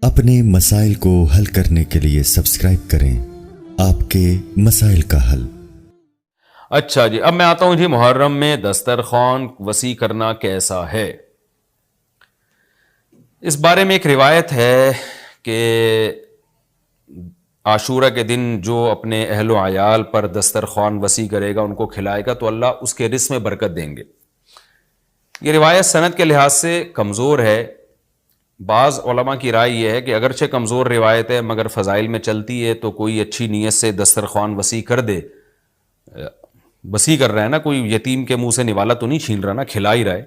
اپنے مسائل کو حل کرنے کے لیے سبسکرائب کریں آپ کے مسائل کا حل۔ اچھا جی، اب میں آتا ہوں جی محرم میں دسترخوان وسیع کرنا کیسا ہے۔ اس بارے میں ایک روایت ہے کہ عاشورہ کے دن جو اپنے اہل و عیال پر دسترخوان وسیع کرے گا، ان کو کھلائے گا، تو اللہ اس کے رزق میں برکت دیں گے۔ یہ روایت سند کے لحاظ سے کمزور ہے۔ بعض علماء کی رائے یہ ہے کہ اگرچہ کمزور روایت ہے مگر فضائل میں چلتی ہے، تو کوئی اچھی نیت سے دسترخوان وسیع کر دے، وسیع کر رہا ہے نا، کوئی یتیم کے منہ سے نوالا تو نہیں چھین رہا نا، کھلا ہی رہا ہے،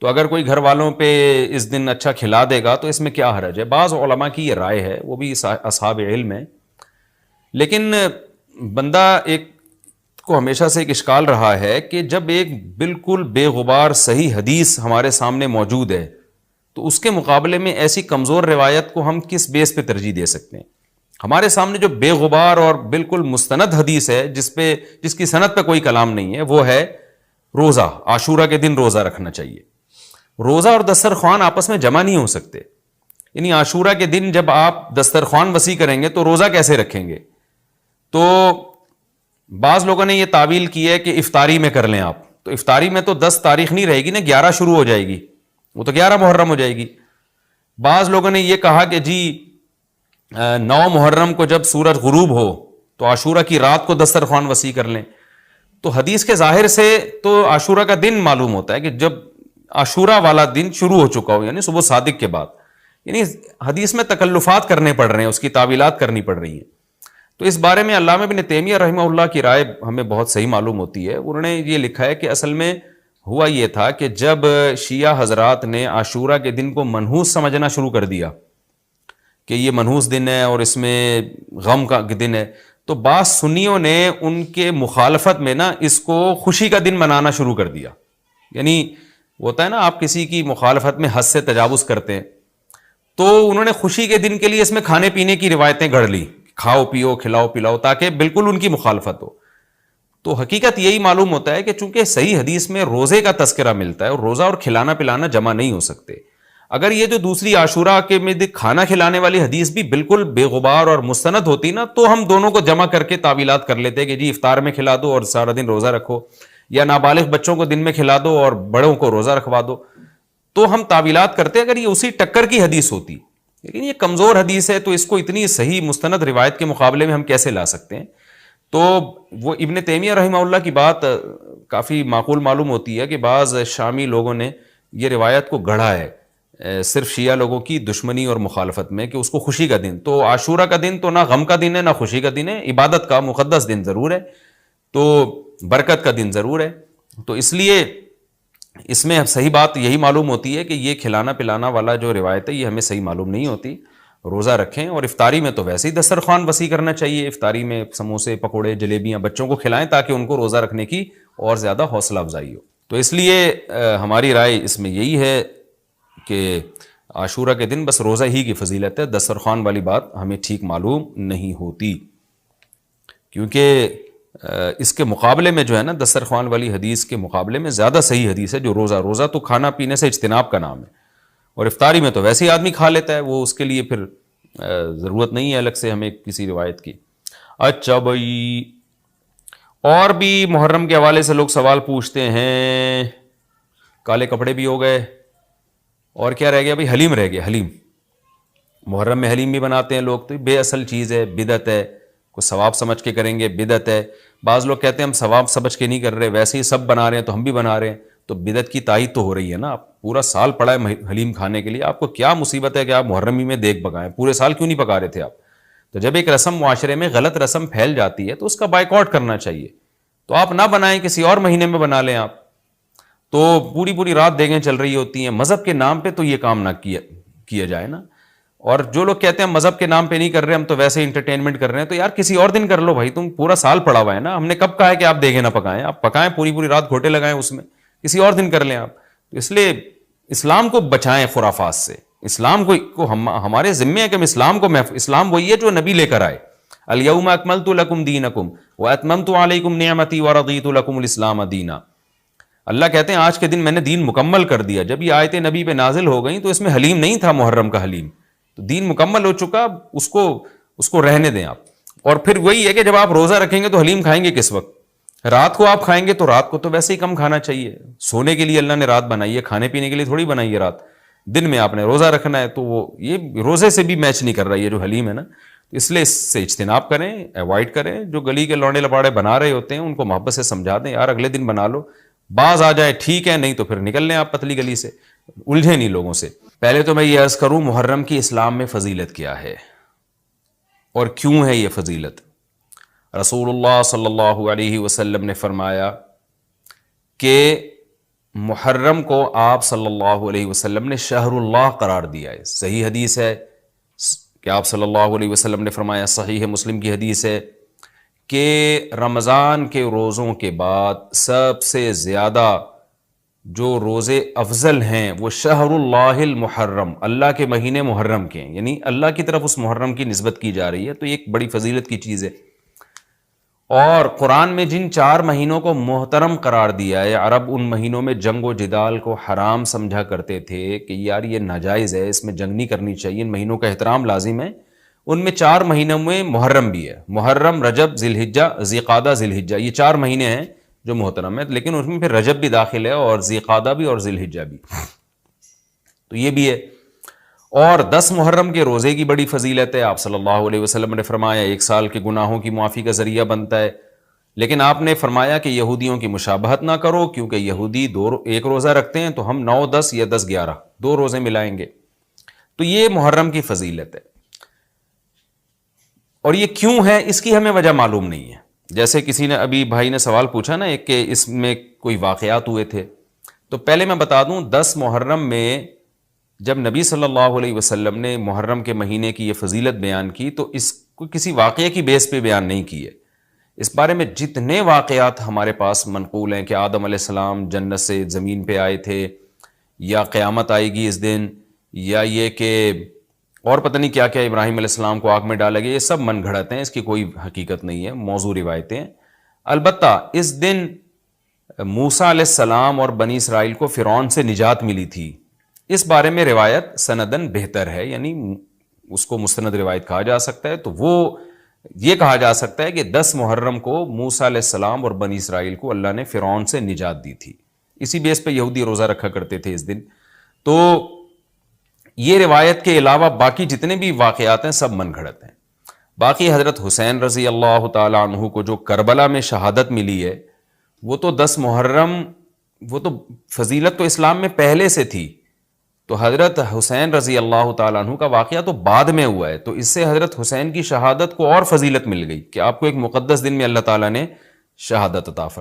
تو اگر کوئی گھر والوں پہ اس دن اچھا کھلا دے گا تو اس میں کیا حرج ہے۔ بعض علماء کی یہ رائے ہے، وہ بھی اصحاب علم ہے، لیکن بندہ ایک کو ہمیشہ سے ایک اشکال رہا ہے کہ جب ایک بالکل بے غبار صحیح حدیث ہمارے سامنے موجود ہے تو اس کے مقابلے میں ایسی کمزور روایت کو ہم کس بیس پہ ترجیح دے سکتے ہیں۔ ہمارے سامنے جو بے غبار اور بالکل مستند حدیث ہے، جس کی سند پہ کوئی کلام نہیں ہے، وہ ہے روزہ، عاشورہ کے دن روزہ رکھنا چاہیے۔ روزہ اور دسترخوان آپس میں جمع نہیں ہو سکتے، یعنی عاشورہ کے دن جب آپ دسترخوان وسیع کریں گے تو روزہ کیسے رکھیں گے؟ تو بعض لوگوں نے یہ تعویل کی ہے کہ افطاری میں کر لیں آپ، تو افطاری میں تو 10 تاریخ نہیں رہے گی نا، 11 شروع ہو جائے گی، وہ تو 11 محرم ہو جائے گی۔ بعض لوگوں نے یہ کہا کہ جی 9 محرم کو جب سورج غروب ہو تو عاشورہ کی رات کو دسترخوان وسیع کر لیں۔ تو حدیث کے ظاہر سے تو عاشورہ کا دن معلوم ہوتا ہے کہ جب عاشورہ والا دن شروع ہو چکا ہو، یعنی صبح صادق کے بعد، یعنی حدیث میں تکلفات کرنے پڑ رہے ہیں، اس کی تعویلات کرنی پڑ رہی ہیں۔ تو اس بارے میں علامہ ابن تیمیہ رحمہ اللہ کی رائے ہمیں بہت صحیح معلوم ہوتی ہے۔ انہوں نے یہ لکھا ہے کہ اصل میں ہوا یہ تھا کہ جب شیعہ حضرات نے عاشورہ کے دن کو منحوس سمجھنا شروع کر دیا کہ یہ منحوس دن ہے اور اس میں غم کا دن ہے، تو بعض سنیوں نے ان کے مخالفت میں نا اس کو خوشی کا دن منانا شروع کر دیا۔ یعنی ہوتا ہے نا، آپ کسی کی مخالفت میں حد سے تجاوز کرتے ہیں، تو انہوں نے خوشی کے دن کے لیے اس میں کھانے پینے کی روایتیں گھڑ لی، کھاؤ پیو کھلاؤ پلاؤ، تاکہ بالکل ان کی مخالفت ہو۔ تو حقیقت یہی معلوم ہوتا ہے کہ چونکہ صحیح حدیث میں روزے کا تذکرہ ملتا ہے اور روزہ اور کھلانا پلانا جمع نہیں ہو سکتے، اگر یہ جو دوسری عاشورہ کے میں کھانا کھلانے والی حدیث بھی بالکل بے غبار اور مستند ہوتی نا، تو ہم دونوں کو جمع کر کے تعویلات کر لیتے کہ جی افطار میں کھلا دو اور سارا دن روزہ رکھو، یا نابالغ بچوں کو دن میں کھلا دو اور بڑوں کو روزہ رکھوا دو، تو ہم تعویلات کرتے اگر یہ اسی ٹکر کی حدیث ہوتی۔ لیکن یہ کمزور حدیث ہے، تو اس کو اتنی صحیح مستند روایت کے مقابلے میں ہم کیسے لا سکتے ہیں؟ تو وہ ابن تیمیہ رحمہ اللہ کی بات کافی معقول معلوم ہوتی ہے کہ بعض شامی لوگوں نے یہ روایت کو گڑھا ہے صرف شیعہ لوگوں کی دشمنی اور مخالفت میں، کہ اس کو خوشی کا دن، تو عاشورہ کا دن تو نہ غم کا دن ہے نہ خوشی کا دن ہے، عبادت کا مقدس دن ضرور ہے، تو برکت کا دن ضرور ہے۔ تو اس لیے اس میں صحیح بات یہی معلوم ہوتی ہے کہ یہ کھلانا پلانا والا جو روایت ہے یہ ہمیں صحیح معلوم نہیں ہوتی۔ روزہ رکھیں، اور افطاری میں تو ویسے ہی دسترخوان وسیع کرنا چاہیے، افطاری میں سموسے پکوڑے جلیبیاں بچوں کو کھلائیں تاکہ ان کو روزہ رکھنے کی اور زیادہ حوصلہ افزائی ہو۔ تو اس لیے ہماری رائے اس میں یہی ہے کہ عاشورہ کے دن بس روزہ ہی کی فضیلت ہے، دسترخوان والی بات ہمیں ٹھیک معلوم نہیں ہوتی، کیونکہ اس کے مقابلے میں جو ہے نا، دسترخوان والی حدیث کے مقابلے میں زیادہ صحیح حدیث ہے جو روزہ تو کھانا پینے سے اجتناب کا نام ہے، اور افطاری میں تو ویسے ہی آدمی کھا لیتا ہے، وہ اس کے لیے پھر ضرورت نہیں ہے الگ سے ہمیں کسی روایت کی۔ اچھا بھائی، اور بھی محرم کے حوالے سے لوگ سوال پوچھتے ہیں، کالے کپڑے بھی ہو گئے، اور کیا رہ گیا بھائی؟ حلیم رہ گیا۔ حلیم محرم میں حلیم بھی بناتے ہیں لوگ، تو بے اصل چیز ہے، بدعت ہے، کوئی ثواب سمجھ کے کریں گے بدعت ہے۔ بعض لوگ کہتے ہیں ہم ثواب سمجھ کے نہیں کر رہے، ویسے ہی سب بنا رہے ہیں تو ہم بھی بنا رہے ہیں، تو بدعت کی تائید تو ہو رہی ہے نا۔ آپ پورا سال پڑا ہے حلیم کھانے کے لیے، آپ کو کیا مصیبت ہے کہ آپ محرم ہی میں دیگ پکائیں؟ پورے سال کیوں نہیں پکا رہے تھے آپ؟ تو جب ایک رسم معاشرے میں غلط رسم پھیل جاتی ہے تو اس کا بائیکاٹ کرنا چاہیے، تو آپ نہ بنائیں، کسی اور مہینے میں بنا لیں آپ۔ تو پوری رات دیگیں چل رہی ہوتی ہیں، مذہب کے نام پہ تو یہ کام نہ کیا جائے نا۔ اور جو لوگ کہتے ہیں مذہب کے نام پہ نہیں کر رہے، ہم تو ویسے انٹرٹینمنٹ کر رہے ہیں، تو یار کسی اور دن کر لو بھائی، تم پورا سال پڑا ہوا ہے نا، ہم نے کب کہا ہے کہ آپ دیگیں نہ پکائیں؟ آپ پکائیں، پوری رات گھوٹے لگائیں اس میں، کسی اور دن کر لیں آپ۔ تو اس لیے اسلام کو بچائیں خرافات سے، اسلام کو ہمارے ذمے ہے کہ ہم اسلام کو اسلام وہی ہے جو نبی لے کر آئے، الیوم اکملت لکم دینکم واتممت علیکم نعمتی ورضیت لکم الاسلام دینا۔ اللہ کہتے ہیں آج کے دن میں نے دین مکمل کر دیا۔ جب یہ آیتیں نبی پہ نازل ہو گئیں تو اس میں حلیم نہیں تھا، محرم کا حلیم، تو دین مکمل ہو چکا، اس کو رہنے دیں آپ. اور پھر وہی ہے کہ جب آپ روزہ رکھیں گے تو حلیم کھائیں گے کس وقت؟ رات کو آپ کھائیں گے تو رات کو تو ویسے ہی کم کھانا چاہیے. سونے کے لیے اللہ نے رات بنائی ہے، کھانے پینے کے لیے تھوڑی بنائی ہے رات. دن میں آپ نے روزہ رکھنا ہے، تو وہ یہ روزے سے بھی میچ نہیں کر رہا یہ جو حلیم ہے نا. اس لیے اس سے اجتناب کریں، ایوائڈ کریں. جو گلی کے لوڑے لپاڑے بنا رہے ہوتے ہیں ان کو محبت سے سمجھا دیں، یار اگلے دن بنا لو، باز آ جائے ٹھیک ہے، نہیں تو پھر نکل لیں آپ پتلی گلی سے، الجھے نہیں لوگوں سے. پہلے تو میں یہ عرض کروں محرم کی اسلام میں فضیلت کیا ہے اور کیوں ہے یہ فضیلت. رسول اللہ صلی اللہ علیہ وسلم نے فرمایا کہ محرم کو آپ صلی اللہ علیہ وسلم نے شہر اللہ قرار دیا ہے. صحیح حدیث ہے کہ آپ صلی اللہ علیہ وسلم نے فرمایا، صحیح مسلم کی حدیث ہے کہ رمضان کے روزوں کے بعد سب سے زیادہ جو روزے افضل ہیں وہ شہر اللہ المحرم، اللہ کے مہینے محرم کے ہیں، یعنی اللہ کی طرف اس محرم کی نسبت کی جا رہی ہے. تو یہ ایک بڑی فضیلت کی چیز ہے. اور قرآن میں جن 4 مہینوں کو محترم قرار دیا ہے، عرب ان مہینوں میں جنگ و جدال کو حرام سمجھا کرتے تھے کہ یار یہ ناجائز ہے، اس میں جنگ نہیں کرنی چاہیے، ان مہینوں کا احترام لازم ہے. ان میں 4 مہینوں میں محرم بھی ہے. محرم، رجب، ذی الحجہ، ذی القعدہ، ذی الحجہ، یہ 4 مہینے ہیں جو محترم ہے. لیکن اس میں پھر رجب بھی داخل ہے اور ذی القعدہ بھی اور ذی الحجہ بھی، تو یہ بھی ہے. اور 10 محرم کے روزے کی بڑی فضیلت ہے. آپ صلی اللہ علیہ وسلم نے فرمایا 1 سال کے گناہوں کی معافی کا ذریعہ بنتا ہے. لیکن آپ نے فرمایا کہ یہودیوں کی مشابہت نہ کرو، کیونکہ یہودی 1 روزہ رکھتے ہیں تو ہم 9، 10 یا 10، 11 2 روزے ملائیں گے. تو یہ محرم کی فضیلت ہے. اور یہ کیوں ہے اس کی ہمیں وجہ معلوم نہیں ہے. جیسے کسی نے ابھی بھائی نے سوال پوچھا نا ایک کہ اس میں کوئی واقعات ہوئے تھے، تو پہلے میں بتا دوں 10 محرم میں جب نبی صلی اللہ علیہ وسلم نے محرم کے مہینے کی یہ فضیلت بیان کی تو اس کو کسی واقعے کی بیس پہ بیان نہیں کی ہے. اس بارے میں جتنے واقعات ہمارے پاس منقول ہیں کہ آدم علیہ السلام جنت سے زمین پہ آئے تھے، یا قیامت آئے گی اس دن، یا یہ کہ اور پتہ نہیں کیا کیا ابراہیم علیہ السلام کو آگ میں ڈالا گیا، یہ سب من گھڑت ہیں، اس کی کوئی حقیقت نہیں ہے، موضوع روایتیں ہیں. البتہ اس دن موسیٰ علیہ السلام اور بنی اسرائیل کو فرعون سے نجات ملی تھی. اس بارے میں روایت سندن بہتر ہے، یعنی اس کو مستند روایت کہا جا سکتا ہے. تو وہ یہ کہا جا سکتا ہے کہ 10 محرم کو موسیٰ علیہ السلام اور بنی اسرائیل کو اللہ نے فرعون سے نجات دی تھی. اسی بیس پہ یہودی روزہ رکھا کرتے تھے اس دن. تو یہ روایت کے علاوہ باقی جتنے بھی واقعات ہیں سب من گھڑت ہیں. باقی حضرت حسین رضی اللہ تعالیٰ عنہ کو جو کربلا میں شہادت ملی ہے، وہ تو 10 محرم، وہ تو فضیلت تو اسلام میں پہلے سے تھی. تو حضرت حسین رضی اللہ تعالیٰ عنہ کا واقعہ تو بعد میں ہوا ہے، تو اس سے حضرت حسین کی شہادت کو اور فضیلت مل گئی کہ آپ کو ایک مقدس دن میں اللہ تعالیٰ نے شہادت عطا فرمائی.